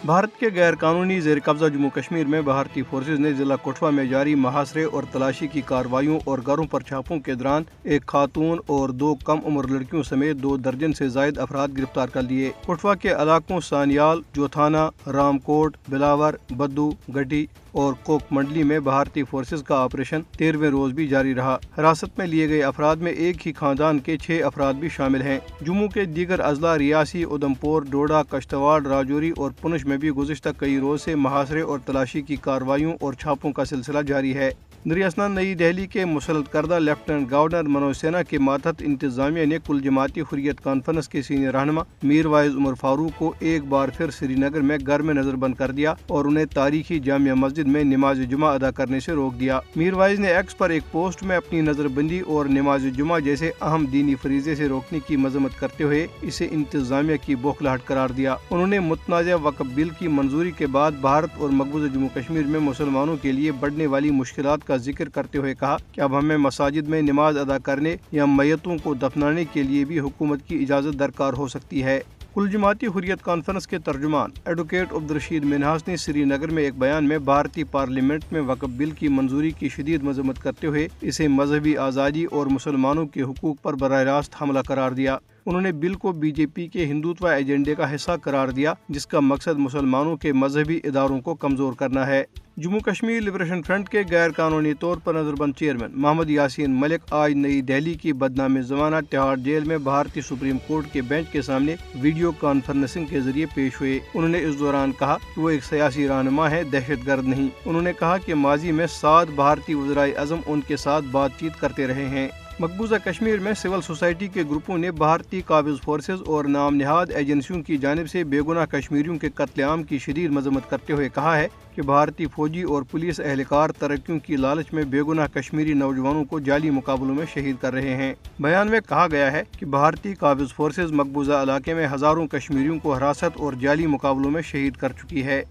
भारत के गैर कानूनी ज़ेर कब्ज़ा जम्मू कश्मीर में भारतीय फोर्सेज ने ज़िला कठुआ में जारी महासरे और तलाशी की कार्रवाइयों और घरों पर छापों के दौरान एक खातून और 2 कम उम्र लड़कियों समेत 2 दर्जन से जायद अफराद गिरफ्तार कर लिए। कठुआ के इलाकों सानियाल, जोथाना, रामकोट, बिलावर, बद्दू, गटी और कोक मंडली में भारतीय फोर्सेज का ऑपरेशन 13वें रोज भी जारी रहा। हिरासत में लिए गए अफराद में एक ही खानदान के 6 अफराद भी शामिल हैं। जम्मू के दीगर अजला रियासी, उधमपुर, डोडा, कश्तवाड़, राजौरी और पुंछ में भी गुज़िश्ता कई रोज से मुहासरे और तलाशी की कार्रवाइयों और छापों का सिलसिला जारी है। दरियासना नई दिल्ली के मुसल्लत करदा लेफ्टिनेंट गवर्नर मनोज सिन्हा के मातहत इंतजामिया ने कुल जमाती हुर्रियत कॉन्फ्रेंस के सीनियर रहनुमा मीर वाइज उमर फारूक को एक बार फिर श्रीनगर में घर में नजरबंद कर दिया और उन्हें तारीखी जामिया मस्जिद में नमाज जुमा अदा करने से रोक दिया। मीर वाइज ने एक्स पर एक पोस्ट में अपनी नजरबंदी और नमाज जुमा जैसे अहम दीनी फरीजे से रोकने की मजम्मत करते हुए इसे इंतजामिया की बौखलाहट करार दिया। उन्होंने मुतनाज़ा वक्फ बिल की मंजूरी के बाद भारत और मकबूजा जम्मू कश्मीर में मुसलमानों के लिए बढ़ने वाली मुश्किलात का जिक्र करते हुए कहा कि अब हमें मसाजिद में नमाज अदा करने या मैयतों को दफनाने के लिए भी हुकूमत की इजाज़त दरकार हो सकती है। कुल जमाती हुर्रियत कॉन्फ्रेंस के तर्जुमान एडवोकेट अब्दुर्रशीद मिन्हास ने श्रीनगर में एक बयान में भारतीय पार्लियामेंट में वक्फ बिल की मंजूरी की शदीद मजम्मत करते हुए इसे मजहबी आज़ादी और मुसलमानों के हुकूक पर बराह रास्त हमला करार दिया। उन्होंने बिल को बीजेपी के हिंदुत्व एजेंडे का हिस्सा करार दिया जिसका मकसद मुसलमानों के मजहबी इदारों को कमजोर करना है। जम्मू कश्मीर लिबरेशन फ्रंट के गैर कानूनी तौर पर नजरबंद चेयरमैन मोहम्मद यासीन मलिक आज नई दिल्ली की बदनाम जमाना तिहाड़ जेल में भारतीय सुप्रीम कोर्ट के बेंच के सामने वीडियो कॉन्फ्रेंसिंग के जरिए पेश हुए। उन्होंने इस दौरान कहा कि वो एक सियासी रहनुमा है, दहशतगर्द नहीं। उन्होंने कहा कि माजी में 7 भारतीय वज़ीर आज़म उनके साथ बातचीत करते रहे हैं। मकबूजा कश्मीर में सिविल सोसाइटी के ग्रुपों ने भारतीय काबिज फोर्सेज और नाम निहाद एजेंसियों की जानिब से बेगुनाह कश्मीरियों के कत्लेआम की शदीद मजम्मत करते हुए कहा है कि भारतीय फौजी और पुलिस एहलकार तरक्कियों की लालच में बेगुनाह कश्मीरी नौजवानों को जाली मुकाबलों में शहीद कर रहे हैं। बयान में कहा गया है कि भारतीय काबिज फोर्सेज मकबूजा इलाके में हजारों कश्मीरियों को हिरासत और जाली मुकाबलों में शहीद कर चुकी है।